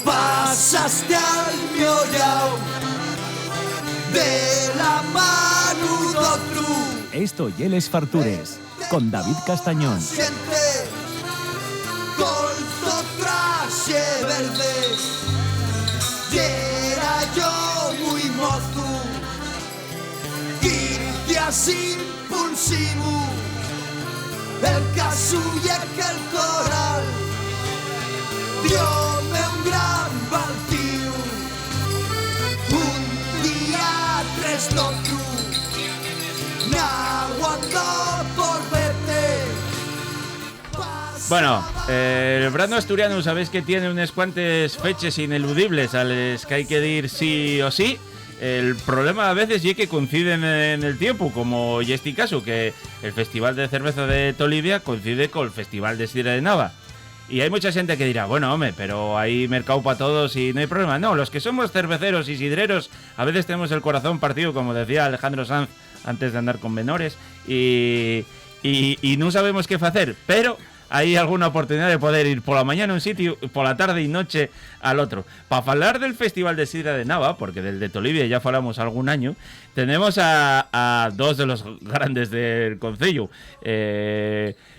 Pasaste al miollao de la mano d'otru. Esto y Les Fartures, con David Castañón. Siente colzo traxe verde. Y era yo muy mozo, 15 así impulsivo. El caso y el coral diome un gran baltío. Un día tres d'otru, n'aguantó por verte. Bueno, el Brano Asturiano sabéis que tiene unas cuantas fechas ineludibles a las que hay que ir sí o sí. El problema a veces es que coinciden en el tiempo, como y este caso, que el Festival de Cerveza de Tolivia coincide con el Festival de Sidra de Nava. Y hay mucha gente que dirá, bueno, hombre, pero hay mercado para todos y no hay problema. No, los que somos cerveceros y sidreros a veces tenemos el corazón partido, como decía Alejandro Sanz antes de andar con menores, y no sabemos qué hacer, pero hay alguna oportunidad de poder ir por la mañana a un sitio, por la tarde y noche al otro. Para hablar del Festival de Sidra de Nava, porque del de Tolivia ya hablamos algún año, tenemos a dos de los grandes del concello.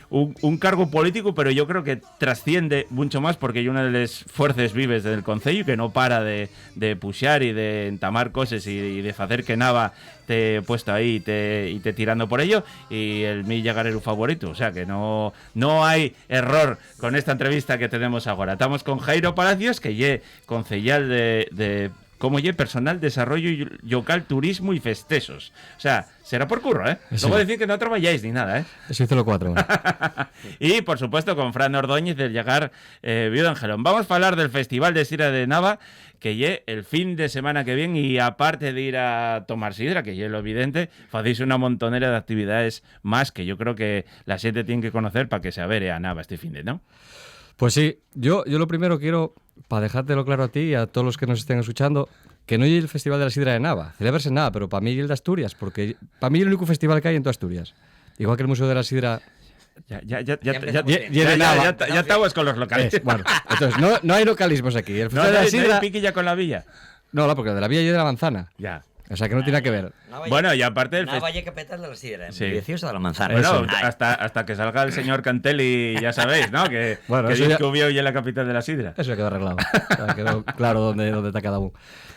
Un cargo político, pero yo creo que trasciende mucho más porque hay una de las fuerzas vives del concello que no para de puxar y de entamar cosas y de hacer que Nava te puesto ahí y te tirando por ello, y el mi llagarero favorito, o sea que no hay error con esta entrevista que tenemos ahora. Estamos con Jairo Palacios, que es concejal de como ye personal desarrollo local, turismo y festejos. O sea, será por curro, ¿eh? Sí. Luego decir que no trabajáis ni nada, ¿eh? Eso hizo lo 4. Y, por supuesto, con Fran Ordóñez del Llagar Viudo Angelón. Vamos a hablar del Festival de Sidra de Nava, que lle el fin de semana que viene, y aparte de ir a tomar sidra, que lle lo evidente, hacéis una montonera de actividades más que yo creo que la gente tiene que conocer para que se avere a Nava este fin de, ¿no? Pues sí, yo lo primero quiero, para dejártelo claro a ti y a todos los que nos estén escuchando, que no hay el Festival de la Sidra de Nava, celebrarse en Nava, pero para mí es el de Asturias, porque para mí es el único festival que hay en toda Asturias. Igual que el Museo de la Sidra. Ya estamos con los locales. Bueno, entonces no hay localismos aquí. El No Festival de la hay Sidra. piquilla con la villa. No, porque de la Villa y de la Manzana. Ya. O sea que no tiene nada que ver. Bueno, y aparte del Nava Valle Capital de la Sidra, Sí. 18 de la Manzana. Bueno, Ay. hasta que salga el señor Cantelli, ya sabéis, ¿no? Que, Bueno, que eso dice ya- que hubió y en la capital de la sidra. Eso ya quedó arreglado. Ya quedó claro dónde está cada uno.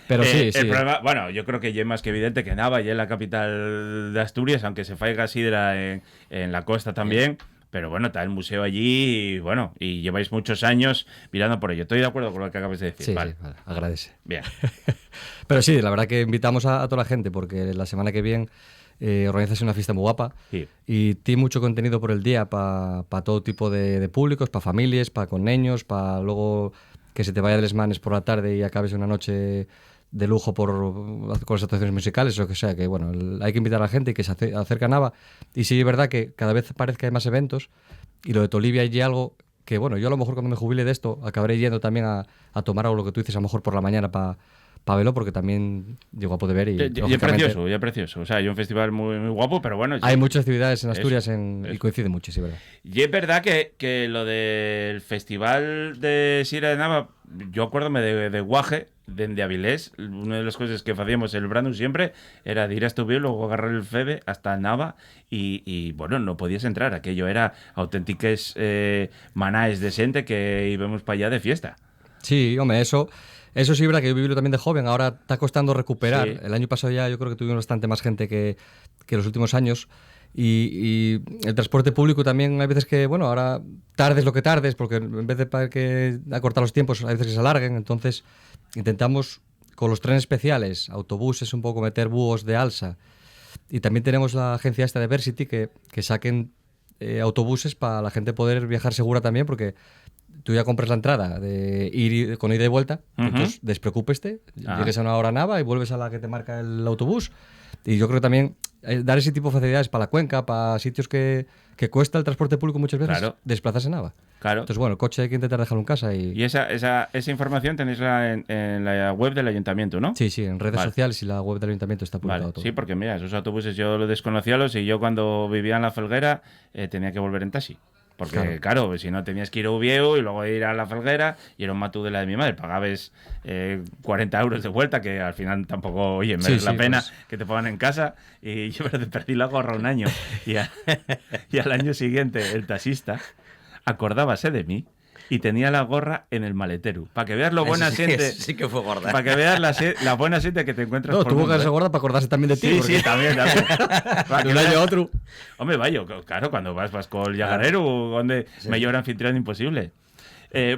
Pero sí, sí. El problema, bueno, yo creo que ya es más que evidente que Nava ya es la capital de Asturias, aunque se faiga sidra en la costa también. Pero bueno, está el museo allí y bueno, y lleváis muchos años mirando por ello. Estoy de acuerdo con lo que acabas de decir. Sí, vale. sí, vale, agradece. Bien. Pero sí, la verdad que invitamos a toda la gente porque la semana que viene organizas una fiesta muy guapa Sí. y tiene mucho contenido por el día para todo tipo de públicos, para familias, para con niños, para luego que se te vaya de les manes por la tarde y acabes una noche de lujo con las actuaciones musicales o que sea, que bueno, hay que invitar a la gente y que se acerque a Nava. Y sí, es verdad que cada vez parece que hay más eventos y lo de Tolivia hay algo que, bueno, yo a lo mejor cuando me jubile de esto acabaré yendo también a tomar algo, lo que tú dices, a lo mejor por la mañana para verlo, porque también llego a poder ver y Ya lógicamente, precioso. O sea, hay un festival muy, muy guapo, pero bueno. hay muchas actividades en Asturias eso. y coincide mucho, sí, verdad. Y es verdad que lo del festival de Sidra de Nava, yo acuérdome de Guaje, de Avilés, una de las cosas que hacíamos el Brandon siempre era de ir a Estubio, luego agarrar el Febe hasta Nava y bueno, no podías entrar, aquello era auténticas manáes de gente que íbamos para allá de fiesta. Sí, hombre, eso sí es verdad que yo viví también de joven, ahora está costando recuperar. Sí. El año pasado ya yo creo que tuvimos bastante más gente que los últimos años. Y el transporte público también hay veces que, bueno, ahora tardes lo que tardes, porque en vez de para que acortar los tiempos, hay veces que se alarguen. Entonces intentamos con los trenes especiales, autobuses, un poco meter búhos de alza. Y también tenemos la agencia esta de Versity que saquen autobuses para la gente poder viajar segura también, porque tú ya compras la entrada de ir con ida y vuelta, entonces despreocúpeste, llegues a una hora Nava y vuelves a la que te marca el autobús. Y yo creo que también dar ese tipo de facilidades para la cuenca, para sitios que cuesta el transporte público muchas veces desplazarse en Nava. Claro. Entonces, bueno, el coche hay que intentar dejarlo en casa. Y esa información tenéis en la web del ayuntamiento, ¿no? Sí, en redes sociales y la web del ayuntamiento está publicado todo. Sí, porque mira, esos autobuses yo lo desconocía y yo cuando vivía en La Felguera tenía que volver en taxi. Porque, claro, si no tenías que ir a Uvieu y luego ir a La Felguera y era un matú de la de mi madre. Pagabas 40 euros de vuelta, que al final tampoco, oye, merece la pena que te pongan en casa. Y yo perdí la gorra un año. Y al año siguiente el taxista acordábase de mí y tenía la gorra en el maletero. Para que veas lo buena gente. Sí que fue gorda. Para que veas la buena gente que te encuentras. No, tuvo que ser gorda para acordarse también de ti. Sí, también. De un año a otro. Hombre, vaya, claro, cuando vas con el llagarero, donde mayor anfitrión imposible.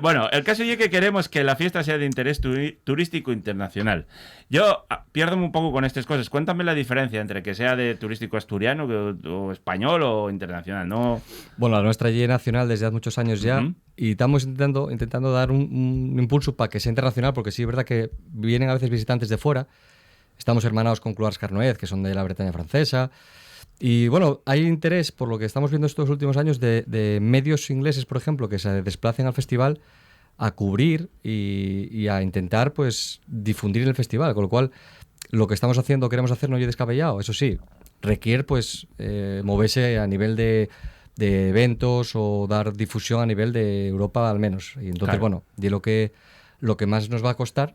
Bueno, el caso es que queremos que la fiesta sea de interés turístico internacional. Yo pierdo un poco con estas cosas. Cuéntame la diferencia entre que sea de turístico asturiano o español o internacional, ¿no? Bueno, la nuestra ya es nacional desde hace muchos años ya y estamos intentando dar un impulso para que sea internacional, porque sí es verdad que vienen a veces visitantes de fuera. Estamos hermanados con Cloars Carnoez, que son de la Bretaña francesa. Y bueno, hay interés, por lo que estamos viendo estos últimos años, de medios ingleses, por ejemplo, que se desplacen al festival a cubrir y a intentar pues difundir el festival. Con lo cual, lo que estamos haciendo, queremos hacer, no es descabellado. Eso sí, requiere pues moverse a nivel de eventos o dar difusión a nivel de Europa al menos. Y entonces, bueno, de lo que más nos va a costar,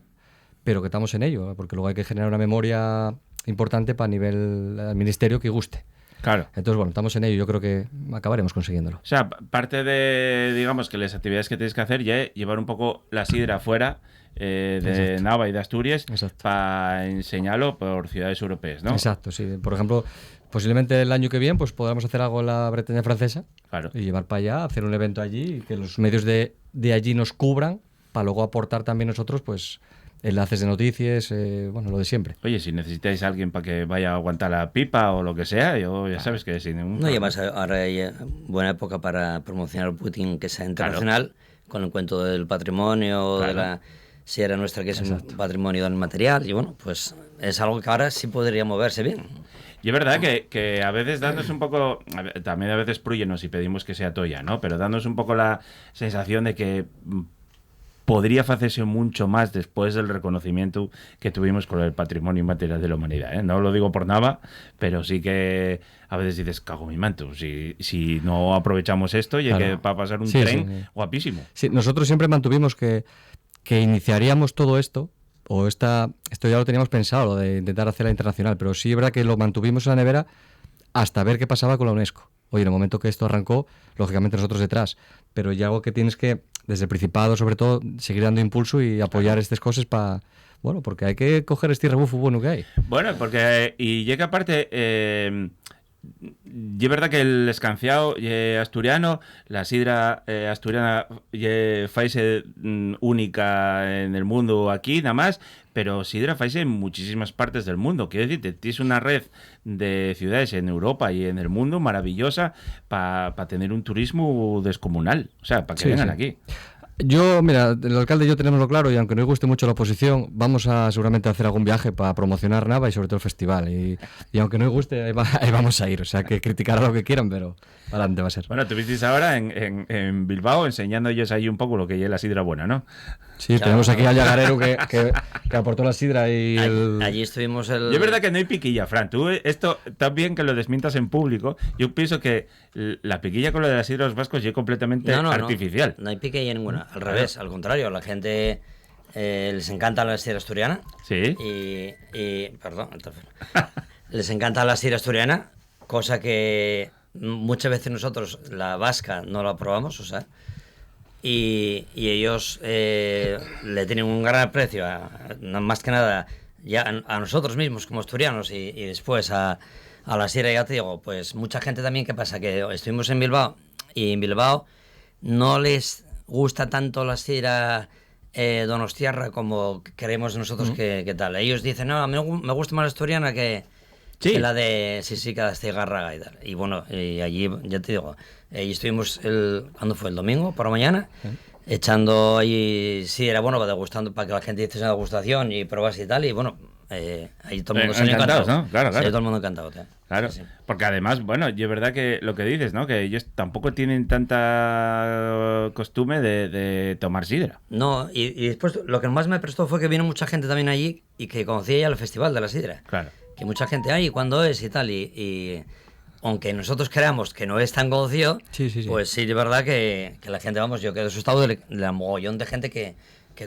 pero que estamos en ello, porque luego hay que generar una memoria importante para nivel al ministerio que guste. Claro. Entonces, bueno, estamos en ello. Yo creo que acabaremos consiguiéndolo. O sea, parte de, digamos, que las actividades que tenéis que hacer ya es llevar un poco la sidra fuera de Nava y de Asturias para enseñarlo por ciudades europeas, ¿no? Exacto, sí. Por ejemplo, posiblemente el año que viene pues podamos hacer algo en la Bretaña francesa y llevar para allá, hacer un evento allí y que los medios de allí nos cubran para luego aportar también nosotros, pues, enlaces de noticias, bueno, lo de siempre. Oye, si necesitáis a alguien para que vaya a aguantar la pipa o lo que sea, yo ya sabes que sin ningún... No, y además ahora hay buena época para promocionar Putin que sea internacional, con el cuento del patrimonio, de la Sierra Nuestra, que es un patrimonio del material, y bueno, pues es algo que ahora sí podría moverse bien. Y es verdad que a veces dándonos un poco, también a veces prúyenos y pedimos que sea toya, ¿no? Pero dándonos un poco la sensación de que podría hacerse mucho más después del reconocimiento que tuvimos con el patrimonio inmaterial de la humanidad, ¿eh? No lo digo por nada, pero sí que a veces dices, cago mi manto, si no aprovechamos esto y hay que va a pasar un tren guapísimo. Sí, nosotros siempre mantuvimos que iniciaríamos todo esto, o esto ya lo teníamos pensado, lo de intentar hacerla internacional, pero sí es verdad que lo mantuvimos en la nevera hasta ver qué pasaba con la UNESCO. Oye, en el momento que esto arrancó, lógicamente nosotros detrás, pero ya algo que tienes que, desde el Principado sobre todo, seguir dando impulso y apoyar estas cosas para... Bueno, porque hay que coger este rebufo bueno que hay. Bueno, porque... Y llega aparte... y es verdad que el escanciado asturiano, la sidra asturiana faise única en el mundo aquí, nada más, pero sidra faise en muchísimas partes del mundo. Quiero decir, tienes una red de ciudades en Europa y en el mundo maravillosa para tener un turismo descomunal, o sea, para que vengan aquí. Yo, mira, el alcalde y yo tenemos claro, y aunque no nos guste mucho la oposición, vamos a seguramente hacer algún viaje para promocionar Nava y sobre todo el festival. Y aunque no nos guste, ahí vamos a ir. O sea, que criticar lo que quieran, pero adelante va a ser. Bueno, tuvisteis ahora en Bilbao enseñando ellos ahí un poco lo que es la sidra buena, ¿no? Sí, claro. Tenemos aquí al llagarero que aportó la sidra y allí estuvimos el... Yo es verdad que no hay piquilla, Fran. Tú esto también que lo desmientas en público. Yo pienso que la piquilla con lo de la sidra de los vascos es completamente artificial. No hay piquilla ninguna. Al revés, al contrario. A la gente les encanta la sidra asturiana. Sí. Perdón. Les encanta la sidra asturiana, cosa que muchas veces nosotros, la vasca, no la probamos, o sea... Y ellos le tienen un gran aprecio, más que nada, ya a nosotros mismos como asturianos y después a la sidra, ya te digo, pues mucha gente también, ¿qué pasa? Que estuvimos en Bilbao y en Bilbao no les gusta tanto la sidra donostiarra como creemos nosotros que tal. Ellos dicen, no, a mí me gusta más la asturiana que la de Astigarraga y tal. Y bueno, y allí, ya te digo, y estuvimos ¿cuándo fue? El domingo, por la mañana, echando ahí, sí, era bueno, degustando para que la gente hiciese una degustación y probase y tal, y bueno, ahí todo el mundo salió encantados, encantado. ¿no? Claro. Salió todo el mundo encantado. Claro, Sí. porque además, bueno, y es verdad que lo que dices, ¿no? Que ellos tampoco tienen tanta costumbre de tomar sidra. No, y después lo que más me prestó fue que vino mucha gente también allí y que conocía ya el Festival de la Sidra. Claro. Que mucha gente, ay, ¿cuándo es? Y tal, y aunque nosotros creamos que no es tan conocido, Sí. pues sí, de verdad que la gente, vamos, yo quedé asustado de la mogollón de gente que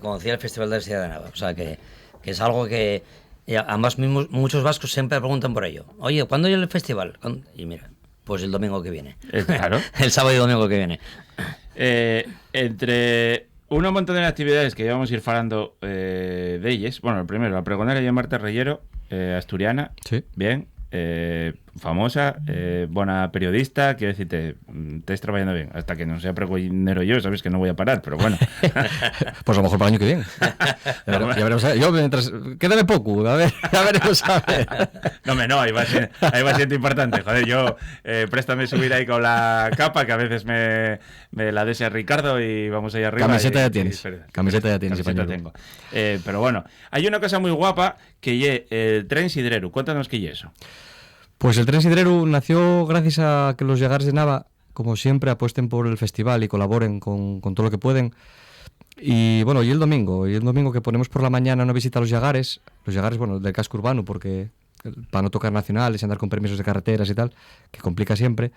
conocía el Festival de la Sidra de Nava. O sea, que es algo que, y además muchos vascos siempre preguntan por ello. Oye, ¿cuándo hay el festival? Y mira, pues el domingo que viene. Claro. El sábado y domingo que viene. Entre un montón de actividades que íbamos a ir falando de ellas, bueno, el primero, la pregonera y Marta Reyero, asturiana, Sí. bien, famosa, buena periodista, quiero decirte, estáis trabajando bien, hasta que no sea pregonero yo, sabes que no voy a parar, pero bueno. Pues a lo mejor para el año que viene. Ya veremos. Yo mientras... Quédame poco, a veremos a ver. No, ahí va siendo importante. Joder, yo préstame subir ahí con la capa, que a veces me la desea Ricardo y vamos ahí arriba. Camiseta y- ya tienes. Camiseta ya tienes. Camiseta pañuelo. tengo. Pero bueno, hay una cosa muy guapa que ye el tren sidrero. Cuéntanos qué ye eso. Pues el Tren Sidrero nació gracias a que los Llagares de Nava, como siempre, apuesten por el festival y colaboren con todo lo que pueden. Y bueno, y el domingo que ponemos por la mañana una visita a los Llagares, bueno, del casco urbano, porque para no tocar nacionales y andar con permisos de carreteras y tal, que complica siempre.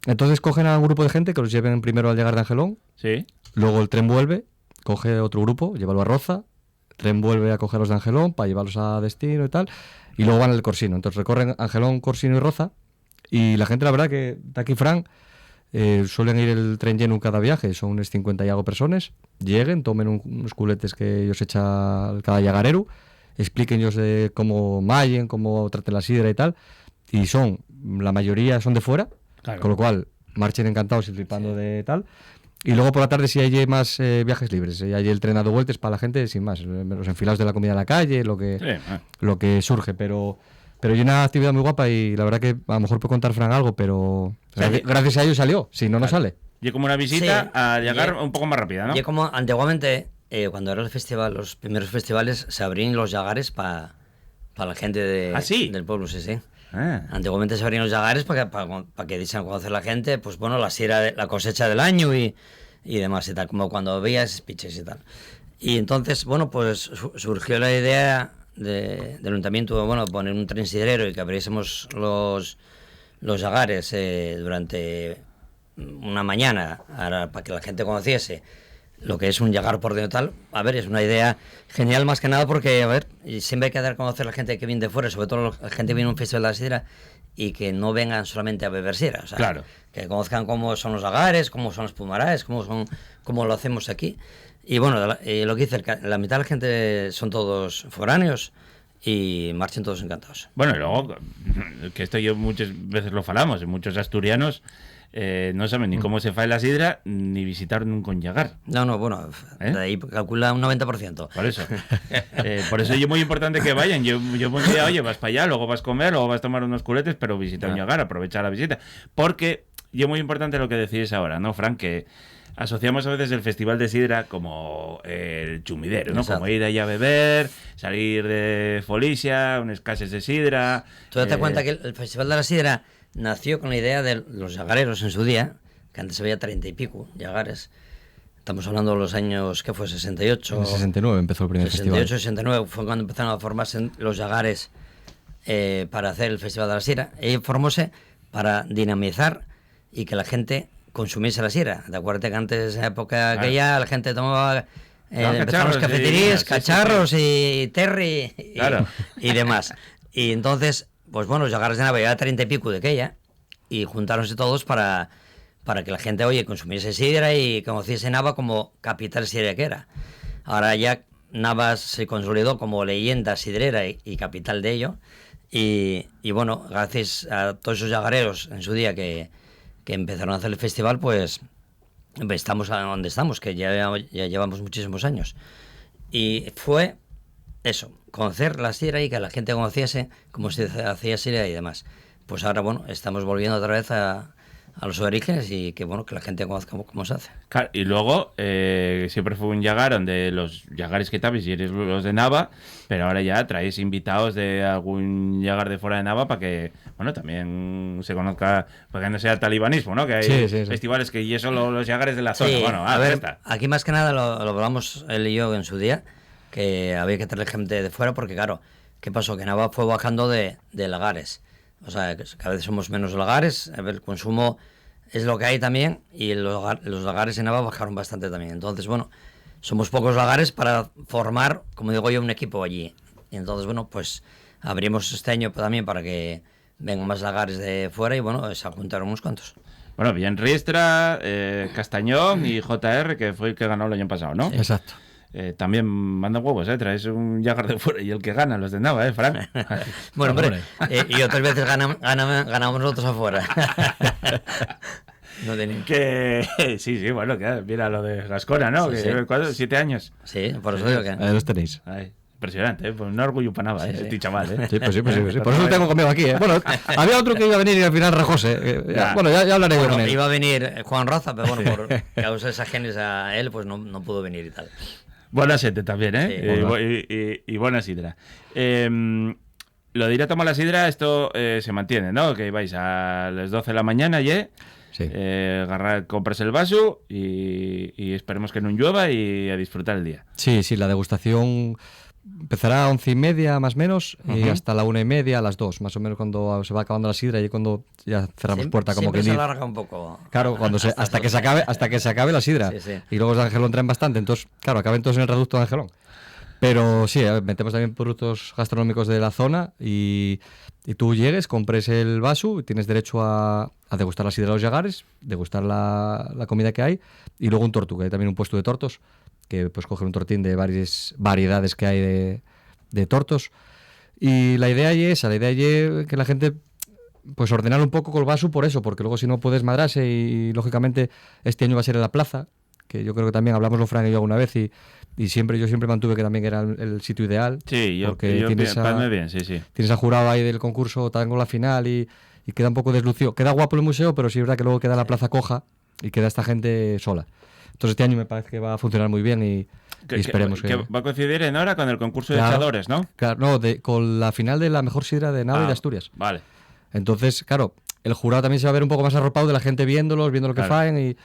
Entonces cogen a un grupo de gente que los lleven primero al llegar de Angelón, Sí. luego el tren vuelve, coge otro grupo, llévalo a Roza, el tren vuelve a cogerlos de Angelón para llevarlos a destino y tal, y luego van al Corsino. Entonces recorren Angelón, Corsino y Roza, y la gente, la verdad, que de aquí, Fran, suelen ir el tren lleno cada viaje, son unas 50 y algo personas, lleguen, tomen unos culetes que ellos echa cada llagarero, expliquen ellos de cómo mallen, cómo traten la sidra y tal, y la mayoría son de fuera, Claro. con lo cual marchen encantados y flipando de tal. Y luego por la tarde sí hay más viajes libres, hay el tren dando vueltas para la gente sin más, los enfilados de la comida en la calle, lo que surge, pero hay una actividad muy guapa y la verdad que a lo mejor puede contar Fran algo, pero gracias a ello salió, si no, no sale. Y como una visita Sí. a llegar un poco más rápida, ¿no? Y como antiguamente, cuando era el festival, los primeros festivales, se abrían los llagares para la gente ¿Ah, sí? del pueblo, sí. Ah. Antiguamente se abrían los llagares para que diesen a conocer la gente, pues bueno, la cosecha del año y demás y tal, como cuando veías speeches y tal. Y entonces, bueno, pues surgió la idea del ayuntamiento, bueno, poner un tren sidrero y que abriésemos los llagares durante una mañana para que la gente conociese lo que es un llagar por dentro tal. A ver, es una idea genial más que nada porque, a ver, y siempre hay que dar a conocer a la gente que viene de fuera, sobre todo la gente que viene a un festival de la sidra y que no vengan solamente a beber sidra, o sea, Claro. que conozcan cómo son los lagares, cómo son los pumaraes, cómo lo hacemos aquí. Y bueno, lo que dice, la mitad de la gente son todos foráneos y marchen todos encantados. Bueno, y luego, que esto yo muchas veces lo falamos, y muchos asturianos no saben ni cómo se fa la sidra, ni visitar nunca un llagar. No, bueno, de ahí calcula un 90%. Por eso. Por eso es muy importante que vayan. Yo buen día, oye, vas para allá, luego vas a comer, luego vas a tomar unos culetes, pero visita un llagar, aprovecha la visita. Porque yo muy importante lo que decís ahora, ¿no, Frank? Que asociamos a veces el festival de sidra como el chumidero, ¿no? Exacto. Como ir allá a beber, salir de Folicia, unas casas de sidra. Tú date cuenta que el Festival de la Sidra nació con la idea de los llagareros en su día, que antes había 30 y pico llagares. Estamos hablando de los años, ¿qué fue? 68. En el 69 empezó el primer 68, festival. 69 fue cuando empezaron a formarse los llagares para hacer el Festival de la Sidra. Y formóse para dinamizar y que la gente consumiese la sidra. De acuerdo que antes, en la época aquella, la gente tomaba empezaron cacharros los cafeterías, sí, cacharros y terry Claro. y demás. Y entonces, pues bueno, los llagares de Nava ya 30 y pico de aquella y juntáronse todos para que la gente, oye, consumiese sidra y conociese Nava como capital sidra que era. Ahora ya Nava se consolidó como leyenda sidrera y capital de ello. Y bueno, gracias a todos esos llagareros en su día que empezaron a hacer el festival, pues estamos donde estamos, que ya llevamos muchísimos años. Y fue eso, conocer la sidra y que la gente conociese cómo se hacía sidra y demás. Pues ahora, bueno, estamos volviendo otra vez a a los orígenes y que bueno, que la gente conozca cómo se hace. Claro, y luego siempre fue un Yagar donde los Yagares que tabis y eres los de Nava, pero ahora ya traéis invitados de algún Yagar de fuera de Nava para que, bueno, también se conozca, para que no sea talibanismo, ¿no? Que hay festivales que y eso los Yagares de la zona. Sí, Bueno, a ver, está. aquí más que nada lo hablamos él y yo en su día, que había que traer gente de fuera porque claro, ¿qué pasó? Que Nava fue bajando de lagares. O sea, que cada vez somos menos lagares, el consumo es lo que hay también y los lagares en Nava bajaron bastante también. Entonces, bueno, somos pocos lagares para formar, como digo yo, un equipo allí. Y entonces, bueno, pues abrimos este año también para que vengan más lagares de fuera y bueno, se juntaron unos cuantos. Bueno, bien Riestra, Castañón y JR, que fue el que ganó el año pasado, ¿no? Sí. Exacto. También mandan huevos, traes un Yagar de fuera y el que gana, los de Nava, Fran. Bueno, hombre, y otras veces ganamos nosotros afuera. No tenía. Que sí, bueno, que mira lo de Gascona, ¿no? Sí, que sí. lleva 4-7 años. Sí, por eso digo que... Ahí los tenéis. Ay, impresionante, pues un orgullo para Nava, Sí, sí. este chaval, Sí, pues sí. Por eso lo tengo conmigo aquí, Bueno, había otro que iba a venir y al final rajose. Bueno, ya hablaré con él. Iba a venir Juan Raza, pero bueno, por causas ajenas a él, pues no pudo venir y tal. Buena sete también, ¿eh? Sí. Y buena sidra. Lo de ir a tomar la sidra, esto se mantiene, ¿no? Que vais a las 12 de la mañana, Sí. compras el vaso y esperemos que no llueva y a disfrutar el día. Sí, la degustación empezará a 11:30 más o menos y hasta la 1:30, a las 2, más o menos cuando se va acabando la sidra y cuando ya cerramos puerta como que se alarga un poco. Claro, hasta que se acabe la sidra. Sí, sí. Y luego los de Angelón traen bastante, entonces, claro, acaben todos en el reducto de Angelón. Pero sí, metemos también productos gastronómicos de la zona y tú llegues, compres el vaso y tienes derecho a degustar la sidra de los Yagares, degustar la comida que hay y luego un tortu, que hay también un puesto de tortos, que puedes coger un tortín de varias variedades que hay de tortos. Y la idea es que la gente pues ordenar un poco con el vaso por eso, porque luego si no puedes madrarse y lógicamente este año va a ser en la plaza, que yo creo que también hablamos lo Fran y yo alguna vez y yo siempre mantuve que también era el sitio ideal. Sí, yo tienes bien, sí. Tienes al jurado ahí del concurso, también con la final y queda un poco deslucido. Queda guapo el museo, pero sí es verdad que luego queda la plaza coja y queda esta gente sola. Entonces este año me parece que va a funcionar muy bien y esperemos que... Va a coincidir en hora con el concurso de Claro, echadores, ¿no? Claro, no, con la final de la mejor sidra de Nava y de Asturias. Vale. Entonces, claro, el jurado también se va a ver un poco más arropado de la gente viendo lo que Claro. faen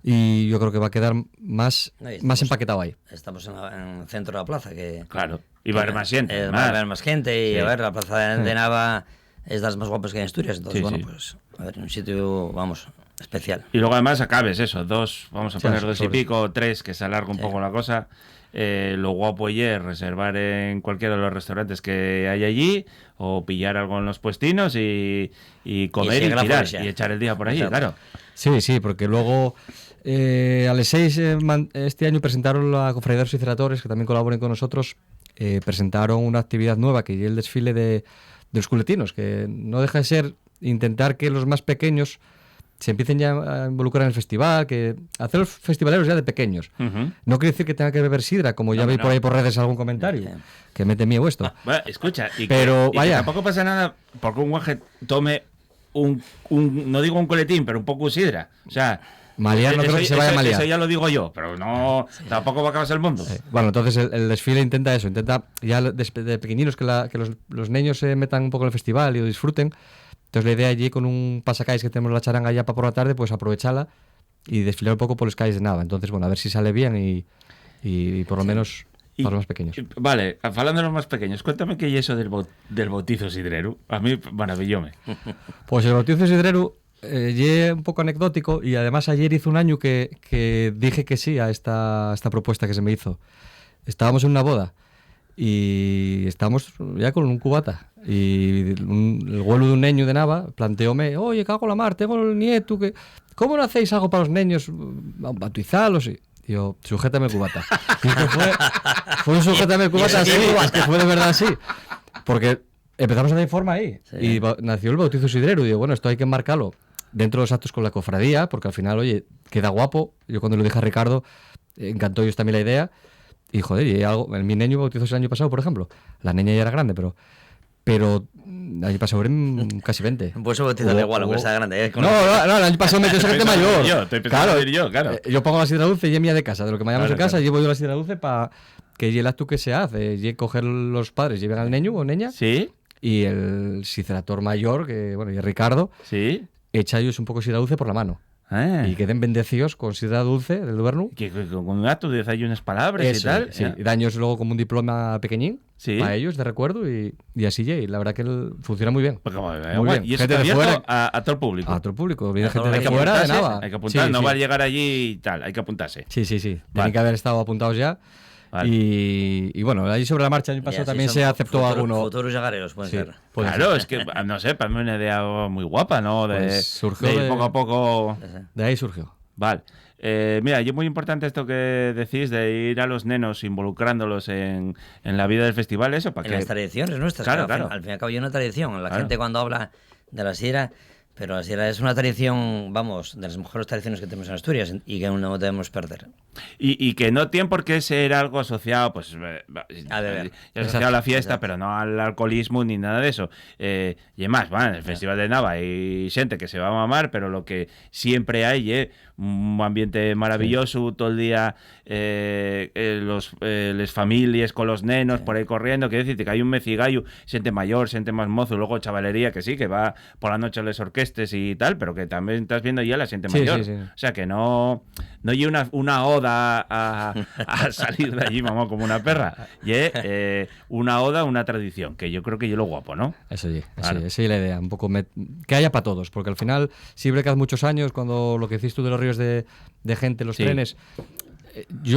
y yo creo que va a quedar más estamos- empaquetado ahí. Estamos en el centro de la plaza, que... Claro. Y va a haber más gente. Va a haber más gente y Sí. a ver, la plaza de Nava es de las más guapas que hay en Asturias, entonces Sí, bueno, sí. pues a ver, un sitio, vamos, especial. Y luego además acabes eso, vamos a Sí, poner sí, 2 y sobre. pico, 3, que se alarga un Sí. poco la cosa. Lo guapo es reservar en cualquiera de los restaurantes que hay allí o pillar algo en los puestinos y comer y seguir la tirar policía. y echar el día por ahí, Exacto. claro. Sí, porque luego a las 6 este año presentaron la Cofradía de los Iceratores, que también colaboran con nosotros, presentaron una actividad nueva que es el desfile de los culetinos, que no deja de ser intentar que los más pequeños se empiecen ya a involucrar en el festival, que hacer los festivaleros ya de pequeños. Ujú. No quiere decir que tenga que beber sidra, como ya No, veis no. por ahí por redes algún comentario, Sí. que mete miedo esto. Bueno, escucha, Pero, que vaya. tampoco pasa nada porque un guaje tome no digo un coletín, pero un poco de sidra. O sea, Malear no creo que se vaya a malear. Eso ya lo digo yo, pero no, tampoco va a acabarse el mundo. Bueno, entonces el desfile intenta eso, intenta ya de pequeñinos que los niños se metan un poco en el festival y lo disfruten. Entonces la idea allí con un pasacalles que tenemos la charanga ya para por la tarde, pues aprovecharla y desfilar un poco por los calles de Nava. Entonces, bueno, a ver si sale bien y por lo menos para los más pequeños. Vale, hablando de los más pequeños, cuéntame qué es eso del bautizo sidrero. A mí maravillóme. Pues el bautizo sidrero es un poco anecdótico y además ayer hizo un año que dije que sí a esta propuesta que se me hizo. Estábamos en una boda y estábamos ya con un cubata y el vuelo de un niño de Nava planteóme, oye, cago la mar, tengo el nieto, ¿cómo no hacéis algo para los niños? Bautizarlos y... Yo, sujétame el cubata. Y es que fue un sujétame el cubata así, es que fue de verdad así. Porque empezamos a dar forma ahí. Sí. Y nació el bautizo sidrero. Y digo, bueno, esto hay que enmarcarlo dentro de los actos con la cofradía, porque al final, oye, queda guapo. Yo cuando lo dije a Ricardo, encantó ellos también la idea. Y joder, y algo, mi niño bautizó el año pasado, por ejemplo. La niña ya era grande, pero pero el año pasado eran casi 20. Pues eso te da igual, aunque sea grande. No, el año pasado metió gente mayor. Estoy pensando en ir yo, claro. Yo pongo la sidra dulce y es mía de casa. De lo que me llamas Claro, de casa, claro. llevo yo la sidra dulce para que el acto que se hace. Y coger los padres, lleven al niño o niña. Sí, Y el siderator mayor, que bueno, y el Ricardo, sí. echa ellos un poco de sidra dulce por la mano. Y queden bendecidos con sidra dulce del Duvernu. Que con un acto de hay unas palabras y tal. Sí. Y daños luego como un diploma pequeñín Sí. para ellos de recuerdo y así y la verdad que funciona muy bien. Pues como, Muy bien. Y eso Gente está de abierto fuera. a todo el público. A otro público, viene A gente todo de hay que fuera, de apuntarse, nada. hay que apuntar, Sí, no sí. va a llegar allí y tal, hay que apuntarse. Sí. Vale. Tienen que haber estado apuntados ya. Vale. Y bueno, ahí sobre la marcha el año pasado también se aceptó alguno. Futuros llagareros pueden Sí, ser. puede Claro, ser. es que, no sé, para mí una idea muy guapa, ¿no? De, Pues surgió de ir de- poco a poco. De ahí surgió. Vale. Mira, y es muy importante esto que decís de ir a los nenos involucrándolos en la vida del festival, eso, para En que... las tradiciones nuestras. Claro, que al fin- claro. Al fin y al cabo hay una tradición. La Claro. gente cuando habla de la sidra, pero la sidra es una tradición, vamos, de las mejores tradiciones que tenemos en Asturias y que no debemos perder. Y que no tiene por qué ser algo asociado, pues, A beber. asociado a la fiesta, Exacto. pero no al alcoholismo ni nada de eso. Y además, en el Festival de Nava hay gente que se va a mamar, pero lo que siempre hay un ambiente maravilloso, todo el día las familias con los nenos por ahí corriendo, que decirte que hay un mecigallo, gente mayor, gente más mozo, luego chavalería que sí, que va por la noche a las orquestas y tal, pero que también estás viendo ya la gente Sí, mayor. sí. O sea, que no hay una oda a salir de allí, mamá, como una perra. Y una oda, una tradición, que yo creo que es lo guapo, ¿no? Eso sí, Claro. esa es la idea. Un poco que haya para todos, porque al final, siempre que hace muchos años, cuando lo que decís tú de los ríos de gente, los Sí. trenes,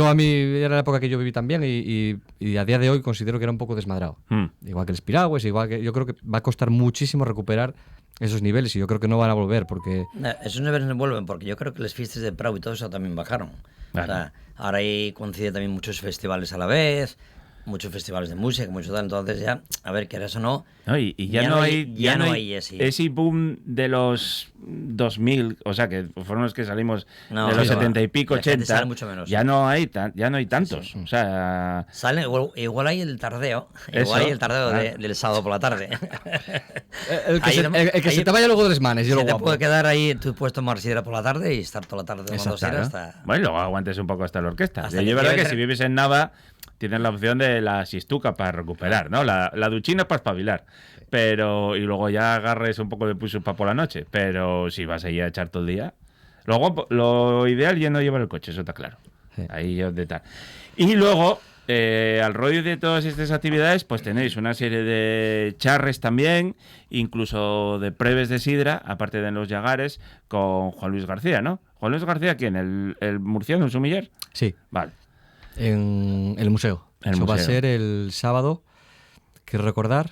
a mí era la época que yo viví también y a día de hoy considero que era un poco desmadrado. Igual que el Espiragües, igual que yo creo que va a costar muchísimo recuperar esos niveles y yo creo que no van a volver porque Esos niveles no vuelven porque yo creo que las fiestas de Prau y todo eso también bajaron. Claro. O sea, ahora ahí coincide también muchos festivales a la vez, muchos festivales de música, mucho tal. Entonces ya, a ver, quieras o no, ¿No? Y ya, Ya no no hay, hay- ya no hay ese boom de los 2000, o sea, que fueron los que salimos No, de los sí, 70 y va. pico, La gente 80. sale mucho menos. Ya no hay tantos. O sea, sale, igual hay el tardeo, Eso, igual hay el tardeo claro. del sábado por la tarde. el que, Ahí se, no- el que ahí- se te vaya luego de desmanes, yo Se lo te guapo. puede quedar ahí tú puesto a tomar sidra por la tarde y estar toda la tarde tomando Exacto, sidra claro. hasta... Bueno, luego aguantes un poco hasta la orquesta. Hasta Y que es verdad llegue- que si vives en Nava, tienes la opción de la sistuca para recuperar, ¿no? La duchina para espabilar. Pero, y luego ya agarres un poco de push para por la noche. Pero si vas ahí a echar todo el día. Luego, lo ideal ya no llevar el coche, eso está claro. Sí. Ahí ya de tal. Y luego, al rollo de todas estas actividades, pues tenéis una serie de charres también, incluso de pruebes de sidra, aparte de en los Llagares, con Juan Luis García, ¿no? Juan Luis García, ¿quién? ¿El murciano, el sumiller? Sí, Vale. en el museo. El Eso va a museo. ser el sábado, quiero recordar.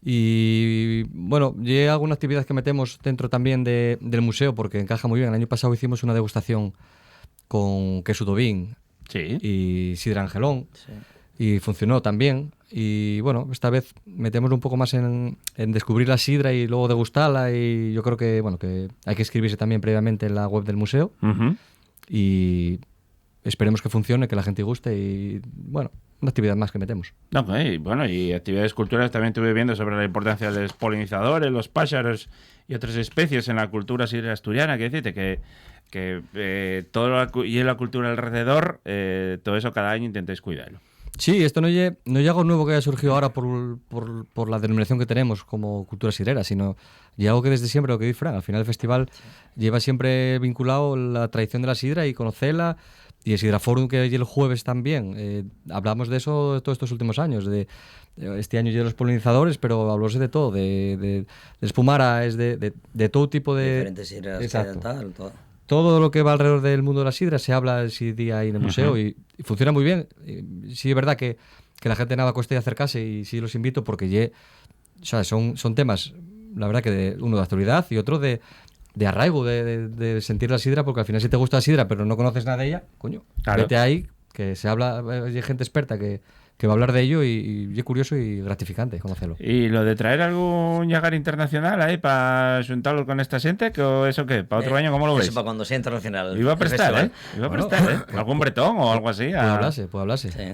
Y bueno, hay alguna actividad que metemos dentro también del museo porque encaja muy bien. El año pasado hicimos una degustación con queso Tobín Sí. y sidra Angelón y funcionó también. Y bueno, esta vez metemos un poco más en descubrir la sidra y luego degustarla y yo creo que bueno que hay que inscribirse también previamente en la web del museo Ujú. y esperemos que funcione, que la gente guste y bueno, una actividad más que metemos. No, bueno, y actividades culturales también estuve viendo sobre la importancia de los polinizadores, los pájaros y otras especies en la cultura sidra asturiana, que decirte que todo y en la cultura alrededor, todo eso cada año intentéis cuidarlo. Sí, esto no es algo nuevo que haya surgido ahora por la denominación que tenemos como cultura sidrera, sino ya algo que desde siempre, lo que dice Fran, al final el festival lleva siempre vinculado la tradición de la sidra y conocerla, y el Sidra Forum que hay el jueves también, hablamos de eso todos estos últimos años, este año ya de los polinizadores, pero hablóse de todo, de espumara, de todo tipo de... Diferentes sidras, Exacto. tal, todo. Todo lo que va alrededor del mundo de la sidra se habla ese día ahí en el museo y funciona muy bien. Y sí es verdad que la gente nada cuesta acercarse y sí los invito porque o sea, son temas, la verdad que uno de actualidad y otro de arraigo, de sentir la sidra, porque al final si te gusta la sidra pero no conoces nada de ella, coño, Claro. vete ahí, que se habla, hay gente experta que va a hablar de ello y es curioso y gratificante conocerlo. Y lo de traer algún Llagar internacional ahí para juntarlo con esta gente, o eso qué, para otro año, ¿cómo lo Eso veis? para cuando sea internacional. Iba a el prestar, festival. Iba a Bueno, prestar, Algún bretón o algo así. Puede hablarse. Sí.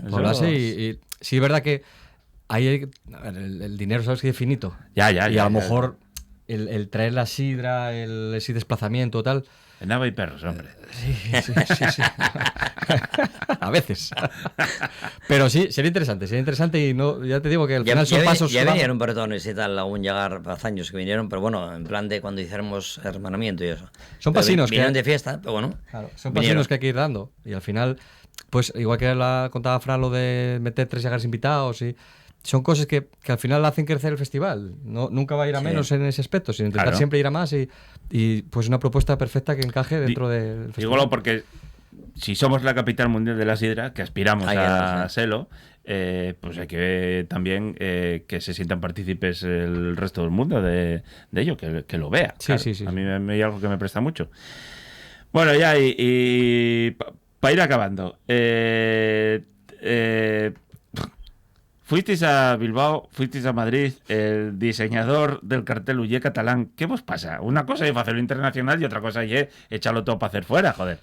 Puede hablarse y sí es verdad que ahí a ver, el dinero, sabes que es finito. Ya, Y a lo ya. mejor el traer la sidra, ese desplazamiento, tal. En Nava y perros, hombre. Sí. A veces. Pero sí, sería interesante y no, ya te digo que al final son pasos. Ya vinieron Bretones y tal, aún llegar hace años que vinieron, pero bueno, en plan de cuando hiciéramos hermanamiento y eso. Son Pero pasinos vinieron que- de fiesta, pero bueno. Claro, son vinieron. pasinos que hay que ir dando. Y al final, pues igual que contaba Fran lo de meter 3 llagares invitados y son cosas que al final hacen crecer el festival. Nunca va a ir a Sí. menos en ese aspecto, sino intentar Claro. siempre ir a más y pues una propuesta perfecta que encaje dentro del festival. Dígolo porque si somos la capital mundial de la sidra, que aspiramos Hay que a darse. serlo, pues hay que también que se sientan partícipes el resto del mundo de ello, que lo vea. Sí, claro. sí. A mí hay algo que me presta mucho. Bueno, ya, y para ir acabando. Fuisteis a Bilbao, fuisteis a Madrid, el diseñador del cartel Ullé catalán. ¿Qué vos pasa? Una cosa es hacerlo internacional y otra cosa es echarlo todo para hacer fuera, joder.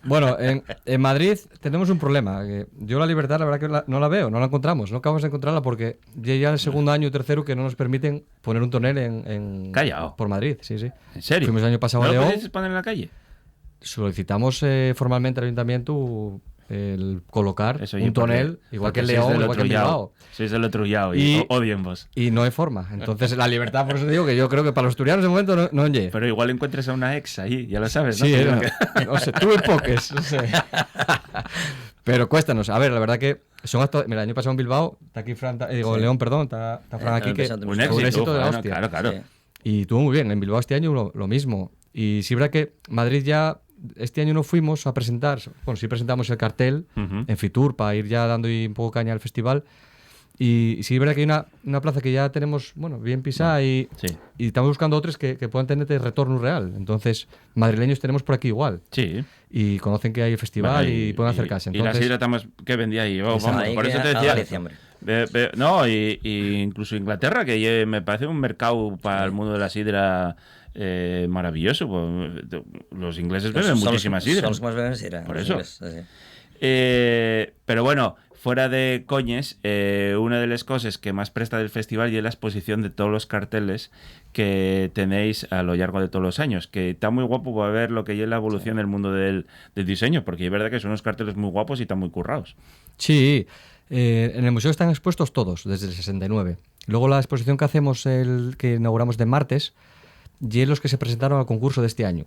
Bueno, en Madrid tenemos un problema. Que yo la libertad, la verdad que no la veo, no la encontramos. No acabamos de encontrarla porque ya el segundo año o tercero que no nos permiten poner un tonel Callao. por Madrid. Sí. ¿En serio? Fuimos el año pasado ¿No a lo León. podéis poner en la calle? Solicitamos formalmente al ayuntamiento el colocar Eso, un tonel, igual que en León, igual que en Bilbao. Sois del otro Yao y Y- odien vos. Y no hay forma. Entonces, la libertad, por eso te digo que yo creo que para los asturianos de momento no en Pero igual encuentres a una ex ahí, ya lo sabes, ¿no? Sí, Que- no sé, tuve poques, no sé. Pero cuéstanos, a ver, la verdad que son actos. Mira, el año pasado en Bilbao, está aquí Fran, digo, Sí. León, perdón, está Fran aquí, que Un un fue éxito, éxito de la bueno, hostia. claro, claro. Sí. Y estuvo muy bien, en Bilbao este año lo mismo. Y sí, verdad que Madrid ya, este año no fuimos a presentar, bueno, sí presentamos el cartel Ujú. en Fitur para ir ya dando un poco caña al festival. Y sí, es verdad que hay una plaza que ya tenemos, bueno, bien pisada y Sí, estamos buscando otros que puedan tener retorno real. Entonces, madrileños tenemos por aquí igual. sí. Y conocen que hay el festival Bueno, y pueden acercarse. Y la Entonces, sidra estamos que vendía ahí. Oh, vamos, Ahí por que eso te a decía. Galicia, hombre. No, y incluso Inglaterra, que me parece un mercado para el mundo de la sidra maravilloso. Pues, los ingleses beben muchísima sidra. Son los que más beben sidra. Por los eso. ingleses, sí. Pero bueno, fuera de coñes, una de las cosas que más presta del festival y es la exposición de todos los carteles que tenéis a lo largo de todos los años, que está muy guapo para ver lo que es la evolución del mundo del diseño, porque es verdad que son unos carteles muy guapos y están muy currados. sí, en el museo están expuestos todos, desde el 69. Luego la exposición que hacemos, que inauguramos de martes, y es los que se presentaron al concurso de este año.